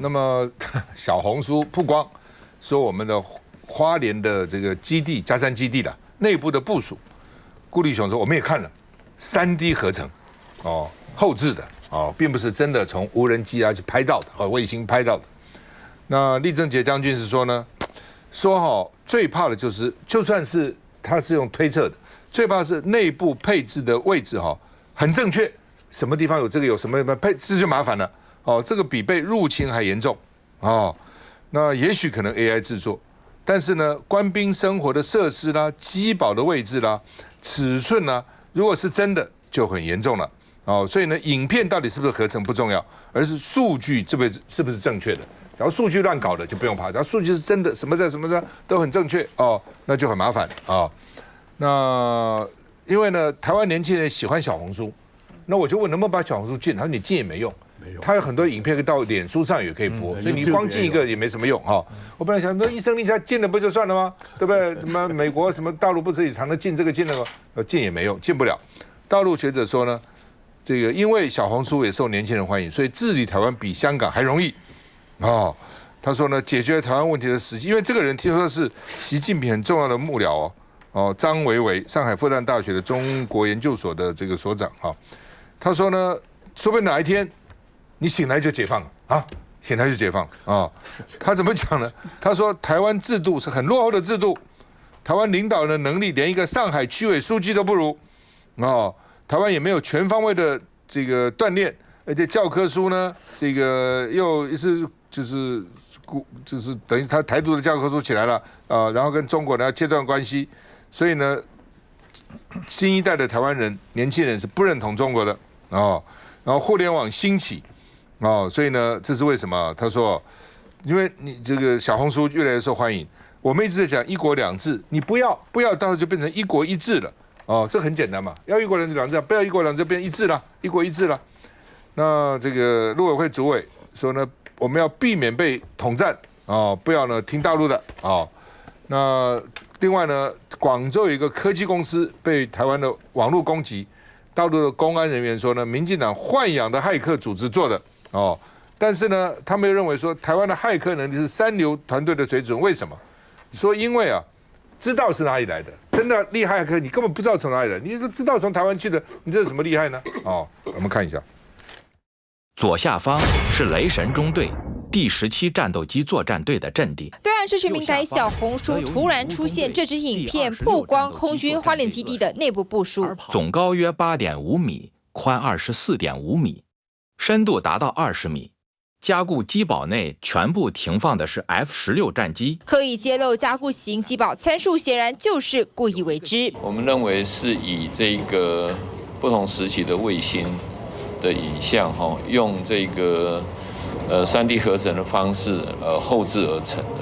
那么小红书曝光说我们的花莲的这个基地嘉山基地的内部的部署，顾立雄说我们也看了，3D 合成，后置的并不是真的从无人机去拍到的，卫星拍到的。那厉正杰将军是说呢，最怕的就是，就算是他是用推测的，最怕是内部配置的位置很正确，什么地方有这个有什么配置就麻烦了这个比被入侵还严重那也许可能 AI 制作，但是呢，官兵生活的设施啦、机堡的位置啦、尺寸啦，如果是真的就很严重了所以呢，影片到底是不是合成不重要，而是数据是不是正确的。然后数据乱搞的就不用怕，然后数据是真的，什么的都很正确那就很麻烦那因为呢，台湾年轻人喜欢小红书，那我就问能不能把小红书禁？他说你禁也没用，他有很多影片到脸书上也可以播，所以你光禁一个也没什么用我本来想说，医生你才禁了不就算了吗？对不对？什么美国什么大陆不是也常常禁这个禁那个，禁也没用，禁不了。大陆学者说呢，这个因为小红书也受年轻人欢迎，所以治理台湾比香港还容易。他说呢，解决台湾问题的时机，因为这个人听说是习近平很重要的幕僚张维维，上海复旦大学的中国研究所的这个所长他说呢，说不定哪一天你醒来就解放了醒来就解放他怎么讲呢？他说台湾制度是很落后的制度，台湾领导的能力连一个上海区委书记都不如台湾也没有全方位的这个锻炼，而且教科书呢，这个又是就是等于他台独的教科书起来了然后跟中国呢要切断关系，所以呢，新一代的台湾人年轻人是不认同中国的然后互联网兴起所以呢，这是为什么？他说，因为你这个小红书越来越受欢迎，我们一直在讲一国两制，你不要，到时候就变成一国一制了这很简单嘛，要一国两制，不要一国两制变一制了，一国一制了。那这个陆委会主委说呢，我们要避免被统战不要呢听大陆的那另外呢，广州有一个科技公司被台湾的网络攻击，大陆的公安人员说呢，民进党豢养的骇客组织做的但是呢，他们又认为说台湾的骇客能力是3流团队的水准，为什么？说因为知道是哪里来的，真的厉害骇客你根本不知道从哪里来，你都知道从台湾去的，你这是什么厉害呢？我们看一下。左下方是雷神中队第17战斗机作战队的阵地。对岸社群平台小红书突然出现这支影片，曝光空军花莲基地的内部部署，总高约8.5米，宽24.5米，深度达到20米。加固机堡内全部停放的是 F-16战机，刻意揭露加固型机堡参数，显然就是故意为之。我们认为是以这个不同时期的卫星的影像用这个3D 合成的方式后置而成的，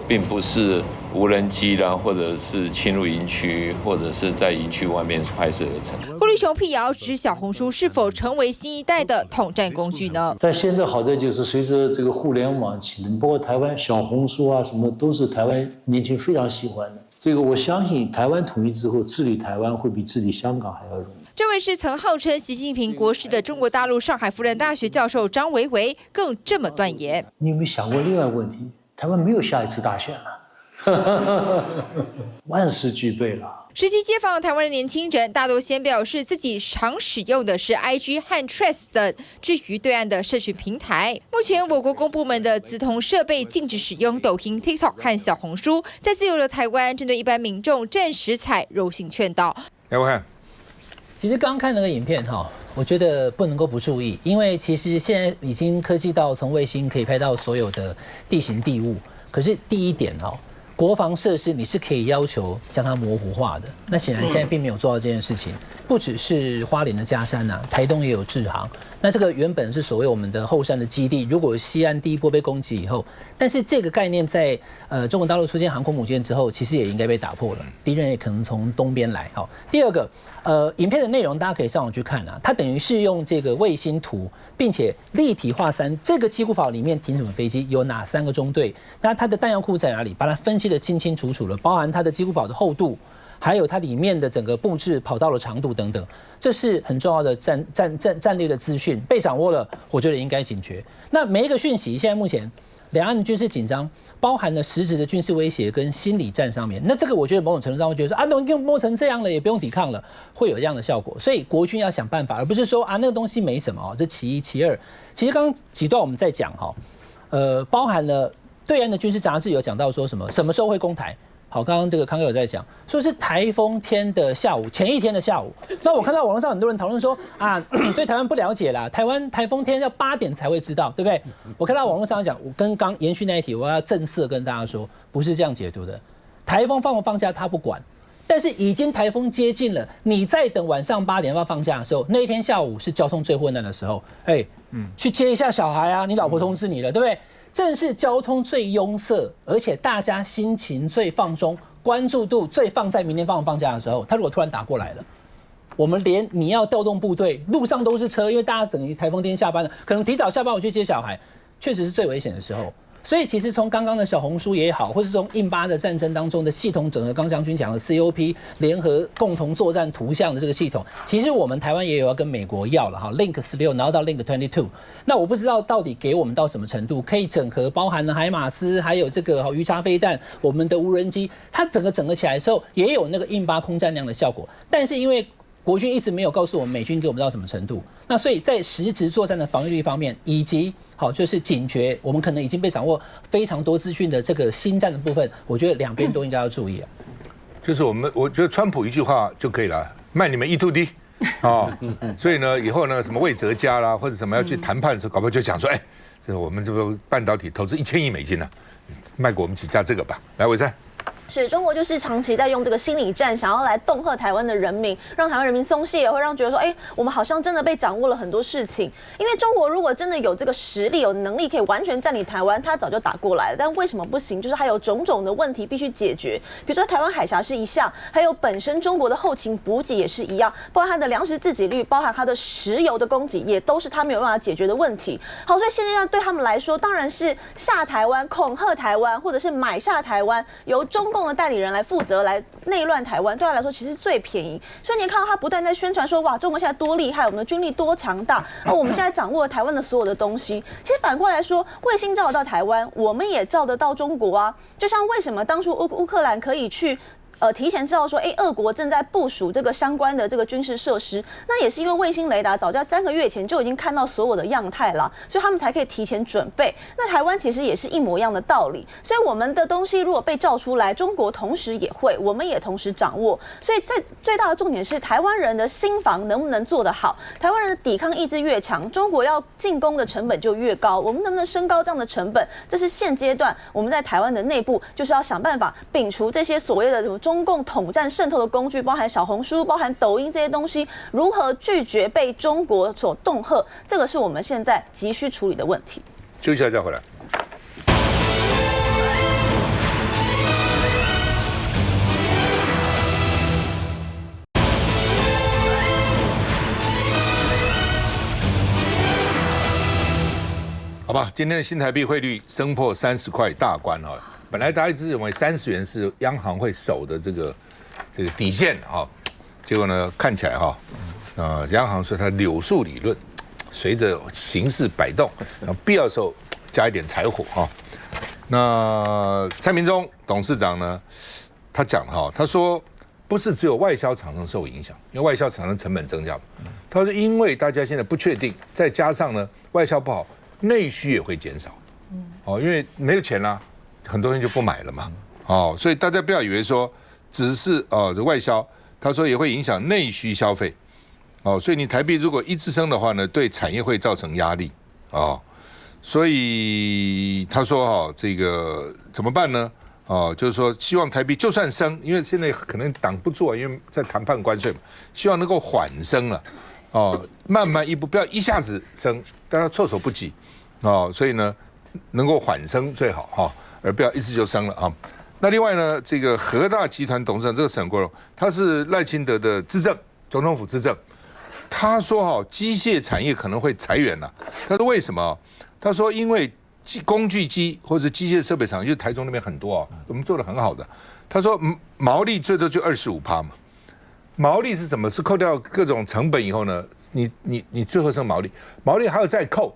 并不是无人机啦，或者是侵入营区，或者是在营区外面拍摄而成。顾立雄辟谣，指小红书是否成为新一代的统战工具呢？但现在好在就是随着这个互联网起来，包括台湾小红书什么都是台湾年轻人非常喜欢的。这个我相信台湾统一之后，治理台湾会比治理香港还要容易。这位是曾号称习近平国师的中国大陆上海复旦大学教授张维维，更这么断言：你有没有想过另外一个问题？台湾没有下一次大选了，万事俱备了。实际街访台湾的年轻人，大多先表示自己常使用的是 IG 和 Threads 等，至于对岸的社群平台，目前我国公部门的资通设备禁止使用抖音、TikTok 和小红书，在自由的台湾，针对一般民众暂时采柔性劝导。来我看。其实刚看那个影片我觉得不能够不注意，因为其实现在已经科技到从卫星可以拍到所有的地形地物。可是第一点国防设施你是可以要求将它模糊化的，那显然现在并没有做到这件事情。不只是花莲的嘉山台东也有志航。那这个原本是所谓我们的后山的基地，如果西岸第一波被攻击以后，但是这个概念在中国大陆出现航空母舰之后，其实也应该被打破了。敌人也可能从东边来。第二个，影片的内容大家可以上网去看它等于是用这个卫星图，并且立体化这个机库堡里面停什么飞机，有哪3个中队，那它的弹药库在哪里，把它分析得清清楚楚了，包含它的机库堡的厚度。还有它里面的整个布置、跑道的长度等等，这是很重要的战略的资讯，被掌握了，我觉得应该警觉。那每一个讯息，现在目前两岸军事紧张，包含了实质的军事威胁跟心理战上面。那这个我觉得某种程度上会觉得说啊，都已经摸成这样了，也不用抵抗了，会有这样的效果。所以国军要想办法，而不是说啊那个东西没什么哦。这其一，其二，其实刚刚几段我们在讲哈，包含了对岸的军事杂志有讲到说什么时候会攻台。好，刚刚这个康哥有在讲，说是台风天的下午，前一天的下午。那我看到网络上很多人讨论说啊，对台湾不了解啦，台湾台风天要8点才会知道，对不对？我看到网络上讲，我跟刚延续那一题，我要正式跟大家说，不是这样解读的。台风放不放假他不管，但是已经台风接近了，你在等晚上8点要放假的时候，那一天下午是交通最混乱的时候，去接一下小孩啊，你老婆通知你了，对不对？正是交通最拥塞，而且大家心情最放松，关注度最放在明天放假的时候，他如果突然打过来了，我们连你要调动部队，路上都是车，因为大家等于台风天下班了，可能提早下班我去接小孩，确实是最危险的时候。所以其实从刚刚的小红书也好，或是从印巴的战争当中的系统整合，刚将军讲的 COP 联合共同作战图像的这个系统，其实我们台湾也有要跟美国要了哈 ，Link 16，然后到 Link 22。那我不知道到底给我们到什么程度，可以整合包含了海马斯，还有这个鱼叉飞弹，我们的无人机，它整合起来的时候，也有那个印巴空战那样的效果。但是因为国军一直没有告诉我们美军给我们到什么程度，那所以在实质作战的防御力方面，以及就是警觉，我们可能已经被掌握非常多资讯的这个新战的部分，我觉得两边都应该要注意啊。就是我觉得川普一句话就可以了，卖你们 E2D 所以呢，以后呢什么魏哲家啦或者什么要去谈判的时候，搞不好就讲说，这我们这个半导体投资1000亿美金呢，卖给我们几家这个吧。来，伟山。是中国就是长期在用这个心理战，想要来恫吓台湾的人民，让台湾人民松懈，会让觉得说，我们好像真的被掌握了很多事情。因为中国如果真的有这个实力、有能力可以完全占领台湾，他早就打过来了。但为什么不行？就是还有种种的问题必须解决，比如说台湾海峡是一项，还有本身中国的后勤补给也是一样，包含它的粮食自给率，包含它的石油的供给，也都是他没有办法解决的问题。好，所以现在对他们来说，当然是下台湾、恐吓台湾，或者是买下台湾，由中共的代理人来负责来内乱台湾，对他来说其实最便宜。所以你看到他不断在宣传说，哇，中国现在多厉害，我们的军力多强大，我们现在掌握了台湾的所有的东西。其实反过来说，卫星照得到台湾，我们也照得到中国啊。就像为什么当初乌克兰可以去提前知道说，俄国正在部署这个相关的这个军事设施，那也是因为卫星雷达早在3个月前就已经看到所有的样态了，所以他们才可以提前准备。那台湾其实也是一模一样的道理，所以我们的东西如果被照出来，中国同时也会，我们也同时掌握。所以最大的重点是台湾人的心防能不能做得好，台湾人的抵抗意志越强，中国要进攻的成本就越高。我们能不能升高这样的成本，这是现阶段我们在台湾的内部就是要想办法摒除这些所谓的什么中共统战渗透的工具，包含小红书、包含抖音这些东西，如何拒绝被中国所恫吓，这个是我们现在急需处理的问题。休息一下再回来。好吧，今天的新台币汇率升破30块大关啊！本来大家一直认为30元是央行会守的这个底线啊，结果呢看起来央行说它柳树理论，随着形势摆动，然后必要的时候加一点柴火啊。那蔡明忠董事长呢，他讲他说不是只有外销厂商受影响，因为外销厂商成本增加，他说因为大家现在不确定，再加上呢外销不好，内需也会减少，因为没有钱啦。很多人就不买了嘛，所以大家不要以为说只是这外销，他说也会影响内需消费，所以你台币如果一直升的话呢，对产业会造成压力，所以他说这个怎么办呢？就是说希望台币就算升，因为现在可能挡不住，因为在谈判关税嘛，希望能够缓升了，慢慢一步，不要一下子升，大家措手不及，所以呢能够缓升最好而不要一次就升了啊。那另外呢，这个和大集团董事长这个沈国荣，他是赖清德的资政，总统府资政。他说机械产业可能会裁员了。他说为什么？他说因为工具机或者机械设备厂，就是台中那边很多我们做得很好的。他说毛利最多就25%嘛。毛利是什么？是扣掉各种成本以后呢？你最后剩毛利，毛利还要再扣，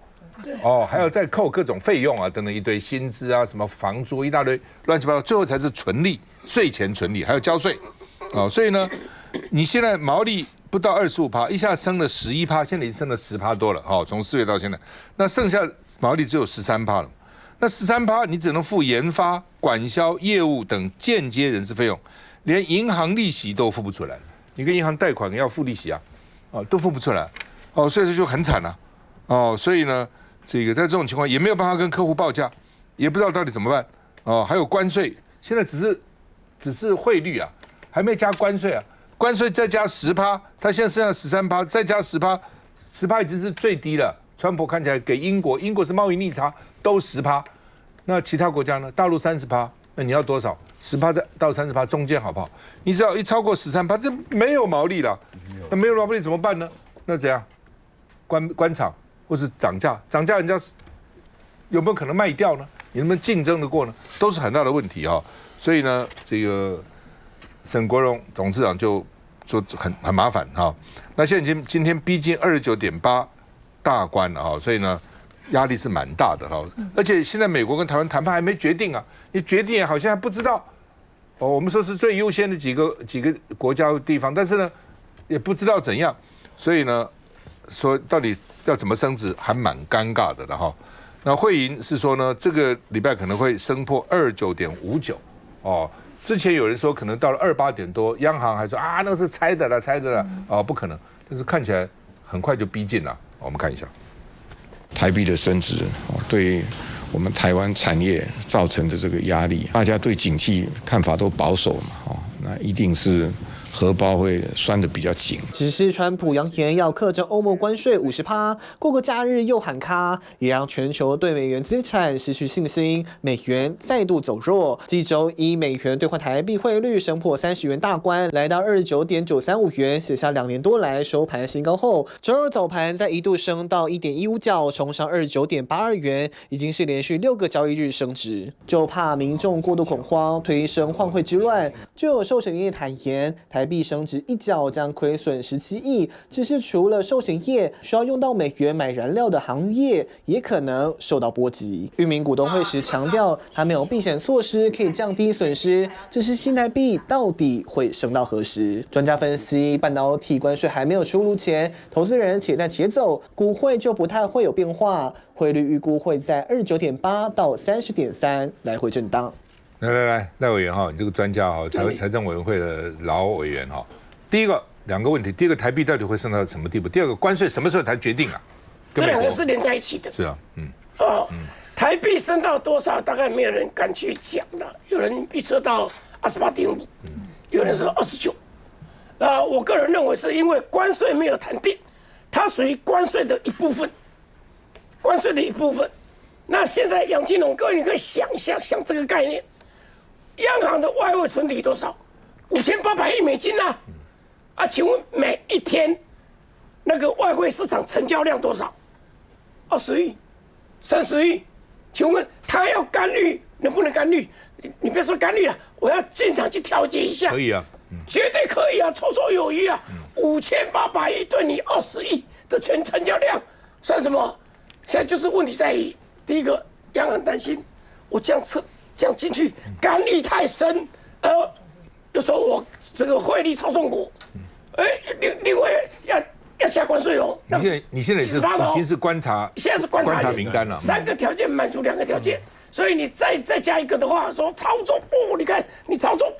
还要再扣各种费用啊，等等一堆薪资啊，什么房租一大堆乱七八糟，最后才是纯利，税前纯利，还要交税，所以呢，你现在毛利不到25%，一下升了11%，现在已经升了10%多了，从4月到现在，那剩下毛利只有13%了，那13%你只能付研发、管销、业务等间接人事费用，连银行利息都付不出来。你跟银行贷款要付利息啊，都付不出来，所以这就很惨了，所以呢，这个在这种情况也没有办法跟客户报价，也不知道到底怎么办，还有关税，现在只是汇率啊，还没加关税啊，关税再加10%，它现在剩下13%，再加10%，10%已经是最低了。川普看起来给英国是贸易逆差，都10%，那其他国家呢？大陆30%，那你要多少？10%到30%中间好不好？你只要一超过13%，这没有毛利了。那没有毛利怎么办呢？那怎样？关厂或是涨价？涨价人家有没有可能卖掉呢？你能不能竞争得过呢？都是很大的问题哈。所以呢，这个沈国荣董事长就说很麻烦哈。那现在今天逼近29.8大关了哈，所以呢压力是蛮大的哈。而且现在美国跟台湾谈判还没决定啊。你决定好像还不知道，我们说是最优先的几个国家地方，但是呢，也不知道怎样，所以呢，说到底要怎么升值还蛮尴尬的哈。那汇银是说呢，这个礼拜可能会升破29.59之前有人说可能到了28点多，央行还说那是猜的了，不可能，但是看起来很快就逼近了。我们看一下，台币的升值对我们台湾产业造成的这个压力，大家对景气看法都保守嘛，那一定是荷包会拴得比较紧。只是川普扬言要课征欧盟关税50%，过个假日又喊卡，也让全球对美元资产失去信心，美元再度走弱。这周以美元兑换台币汇率升破30元大关，来到29.935元，写下2年多来收盘新高后，周二早盘再一度升到1.15角，冲上29.82元，已经是连续6个交易日升值。就怕民众过度恐慌，推升换汇之乱。就有寿险业坦言，台币升值1角将亏损17亿，只是除了寿险业需要用到美元买燃料的行业，也可能受到波及。裕民股东会时强调，还没有避险措施可以降低损失，只是新台币到底会升到何时？专家分析，半导体关税还没有出炉前，投资人且战且走，股汇就不太会有变化，汇率预估会在29.8到30.3来回震荡。来，赖委员哈，你这个专家哈，财政委员会的老委员哈。第一个2个问题，第一个台币到底会升到什么地步？第二个关税什么时候才决定啊？这2个是连在一起的。是啊，台币升到多少，大概没有人敢去讲了。有人预测到28.5，有人说29。我个人认为是因为关税没有谈定，它属于关税的一部分，那现在杨金龙，各位你可以想一下，想这个概念。央行的外汇存底多少？5800亿美金请问每一天那个外汇市场成交量多少？20亿、30亿？请问他要干预能不能干预？你别说干预了，我要进场去调节一下。可以啊，绝对可以啊，绰绰有余啊。5800亿对你20亿的成交量算什么？现在就是问题在于，第一个央行担心我这样进去干预太深，又说我这个汇率操纵国，另外要下关税哦。你现在已经是观察，现在是观察名单了，3个条件满足2个条件，所以你再加一个的话，说操纵你看你操纵，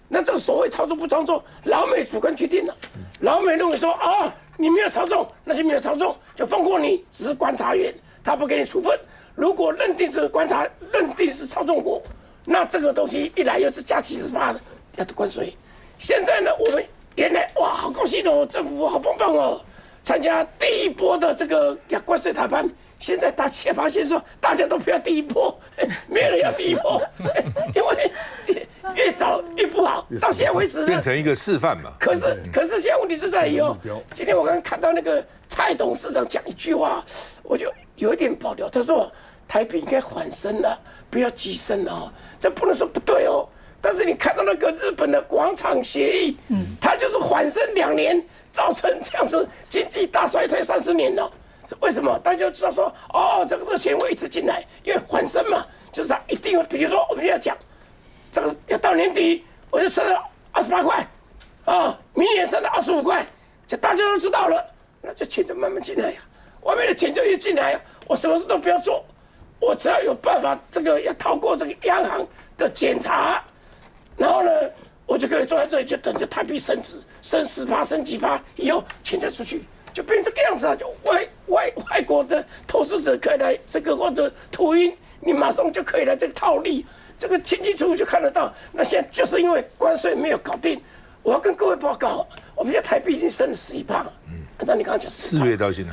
那这个所谓操纵不操纵，老美主观决定了，老美认为说你没有操纵，那就没有操纵，就放过你，只是观察员，他不给你处分。如果认定是观察，认定是操纵国，那这个东西一来又是加70%的关税。现在呢，我们原来好高兴哦，政府好棒棒哦，参加第一波的这个关税谈判。现在大家发现说，大家都不要第一波，没有人要第一波，因为越早越不好。到现在为止变成一个示范嘛。可是现在问题就在于今天我刚看到那个蔡董事长讲一句话，我就有一点保留。他说台币应该缓升了，不要急升了，这不能说不对哦。但是你看到那个日本的广场协议，它就是缓升2年，造成这样子经济大衰退30年了。为什么？大家就知道说，这个热钱会一直进来，因为缓升嘛，就是它一定会，比如说我们要讲，这个要到年底我就升了28块，明年升了25块，就大家都知道了，那就钱就慢慢进来呀，外面的钱就越进来呀，我什么事都不要做，我只要有办法，这个要逃过这个央行的检查，然后呢，我就可以坐在这里，就等着台币升值，升10%、升几%，以后钱再出去。就变成这个样子啊！就外国的投资者可以来这个或者土鹰，你马上就可以来这个套利，这个清清楚楚就看得到。那现在就是因为关税没有搞定，我要跟各位报告，我们现在台币已经升了11%了。按照你刚刚讲，4月到现在，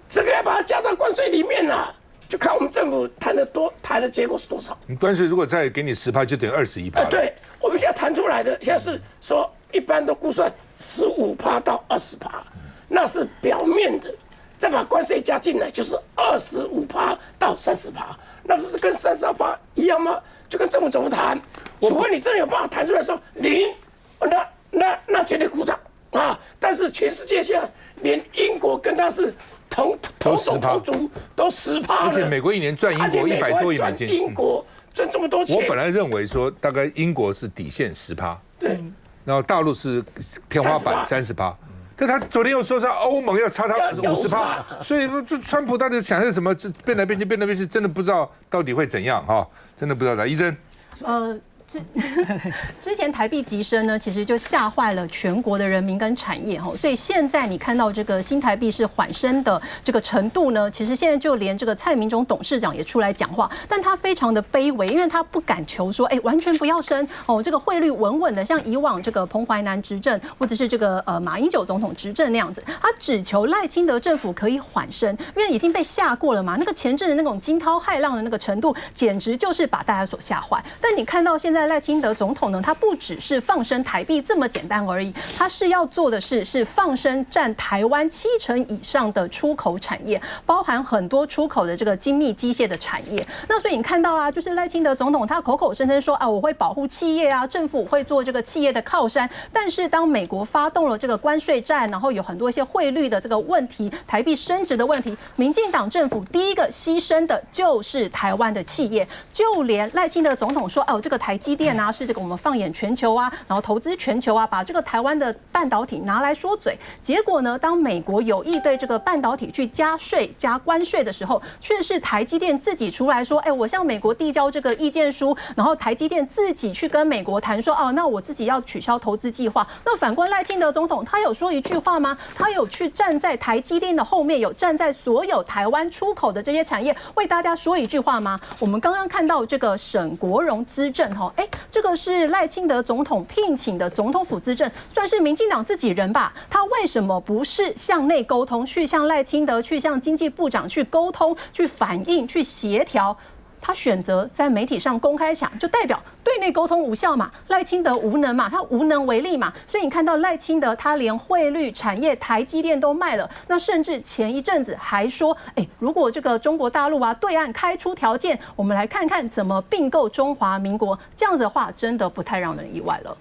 这个要把它加到关税里面啦，就看我们政府谈的结果是多少。你关税如果再给你10%，就等于21%。对，我们现在谈出来的现在是说，一般都估算15%到20%。那是表面的，再把关税加进来，就是25%到30%，那不是跟32%一样吗？就跟政府怎么谈，除非你真的有办法谈出来说0，那绝对鼓掌啊！但是全世界现在连英国跟他是同种同族都10%了，而且美国一年赚英国100多亿美金，英国赚这么多钱。我本来认为说大概英国是底线10%，对，然后大陆是天花板30%。但他昨天又说是欧盟要差他50%，所以就川普到底想是什么？变来变去，真的不知道到底会怎样哈，真的不知道。怡珍，之前台币急升呢，其实就吓坏了全国的人民跟产业哈，所以现在你看到这个新台币是缓升的这个程度呢，其实现在就连这个蔡明忠董事长也出来讲话，但他非常的卑微，因为他不敢求说，完全不要升哦，这个汇率稳稳的，像以往这个彭淮南执政或者是这个马英九总统执政那样子，他只求赖清德政府可以缓升，因为已经被吓过了嘛，那个前阵的那种惊涛骇浪的那个程度，简直就是把大家所吓坏。但你看到现在赖清德总统呢，他不只是放生台币这么简单而已，他是要做的是放生占台湾70%以上的出口产业，包含很多出口的这个精密机械的产业。那所以你看到啦，就是赖清德总统他口口声声说我会保护企业啊，政府会做这个企业的靠山。但是当美国发动了这个关税战，然后有很多一些汇率的这个问题，台币升值的问题，民进党政府第一个牺牲的就是台湾的企业，就连赖清德总统说这个台积电啊是这个我们放眼全球啊，然后投资全球啊，把这个台湾的半导体拿来说嘴。结果呢，当美国有意对这个半导体去加税、加关税的时候，却是台积电自己出来说，我向美国递交这个意见书，然后台积电自己去跟美国谈说，那我自己要取消投资计划。那反观赖清德总统，他有说一句话吗？他有去站在台积电的后面，有站在所有台湾出口的这些产业，为大家说一句话吗？我们刚刚看到这个沈国荣资政这个是赖清德总统聘请的总统府资政，算是民进党自己人吧？他为什么不是向内沟通，去向赖清德，去向经济部长去沟通、去反映、去协调？他选择在媒体上公开讲，就代表对内沟通无效嘛，赖清德无能嘛，他无能为力嘛。所以你看到赖清德他连汇率产业台积电都卖了，那甚至前一阵子还说，如果这个中国大陆对岸开出条件，我们来看看怎么并购中华民国，这样子的话真的不太让人意外了。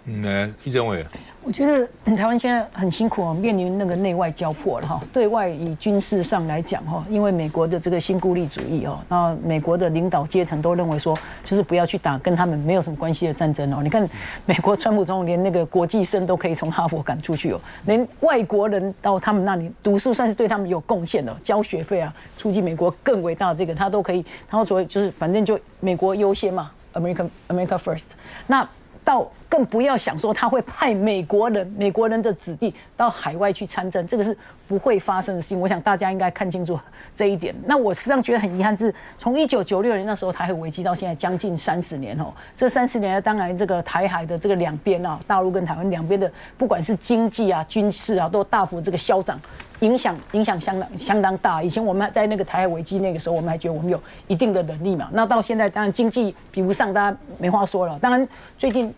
易政委。我觉得台湾现在很辛苦面临那个内外交迫了对外以军事上来讲因为美国的这个新孤立主义那美国的领导阶层都认为说，就是不要去打跟他们没有什么关系的战争你看美国川普总统连那个国际生都可以从哈佛赶出去连外国人到他们那里读书算是对他们有贡献的，交学费啊，促进美国更伟大的这个他都可以，然后所以就是反正就美国优先嘛 ，America First。那到更不要想说他会派美国人的子弟到海外去参战，这个是不会发生的事情。我想大家应该看清楚这一点。那我实际上觉得很遗憾是，从1996年那时候台海危机到现在将近30年这30年当然这个台海的这个两边大陆跟台湾两边的不管是经济啊、军事啊，都大幅这个消长。影响相当大。以前我们在那个台海危机那个时候，我们还觉得我们有一定的能力嘛。那到现在，当然经济比不上，大家没话说了。当然最近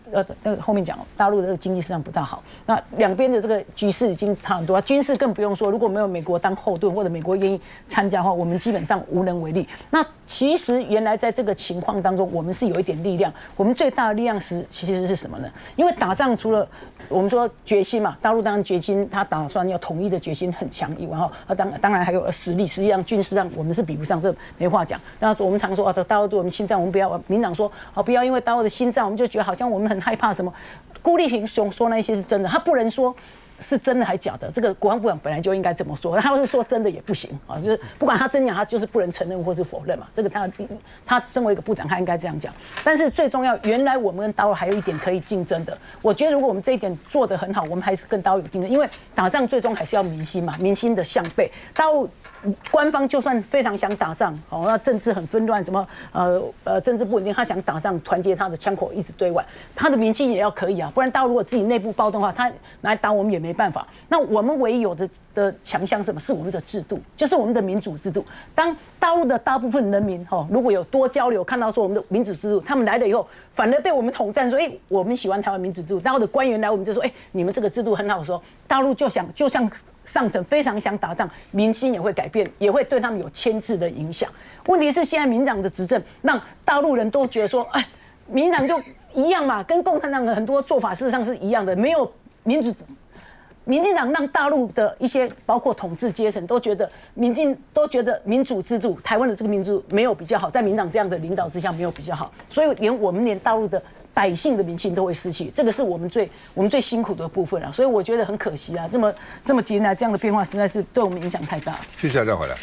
后面讲大陆的经济市场不大好，那两边的这个局势已经差很多，军事更不用说。如果没有美国当后盾，或者美国愿意参加的话，我们基本上无能为力。那其实原来在这个情况当中，我们是有一点力量。我们最大的力量其实是什么呢？因为打仗除了我们说决心嘛，大陆当然决心，他打算要统一的决心很强以外哈，当然还有实力，实际上军事上我们是比不上，这没话讲。那我们常说大陆对我们心脏，我们不要民党说不要因为大陆的心脏，我们就觉得好像我们很害怕什么。辜立平说那些是真的，他不能说是真的还假的，这个国防部长本来就应该这么说，他要是说真的也不行啊，就是不管他真假，他就是不能承认或是否认嘛。这个他身为一个部长，他应该这样讲。但是最重要，原来我们跟大陆还有一点可以竞争的。我觉得如果我们这一点做得很好，我们还是跟大陆有竞争，因为打仗最终还是要民心嘛，民心的向背。大陆官方就算非常想打仗，那政治很纷乱，什么政治不稳定，他想打仗，团结他的枪口一直对外，他的民心也要可以啊，不然大陆如果自己内部暴动的话，他来打我们也没办法。那我们唯一有的强项是什么？是我们的制度，就是我们的民主制度。当大陆的大部分人民如果有多交流，看到说我们的民主制度，他们来了以后，反而被我们统战说，我们喜欢台湾民主制度。大陆的官员来，我们就说，你们这个制度很好的时候，大陆就像上层非常想打仗，民心也会改变，也会对他们有牵制的影响。问题是现在民进党的执政，让大陆人都觉得说，民进党就一样嘛，跟共产党的很多做法事实上是一样的，没有民进党让大陆的一些包括统治阶层都觉得民主制度，台湾的这个民主没有比较好，在民进党这样的领导之下没有比较好，所以我们连大陆的百姓的民心都会失去，这个是我们最辛苦的部分啊，所以我觉得很可惜啊，这么几年来这样的变化实在是对我们影响太大。继续再回来。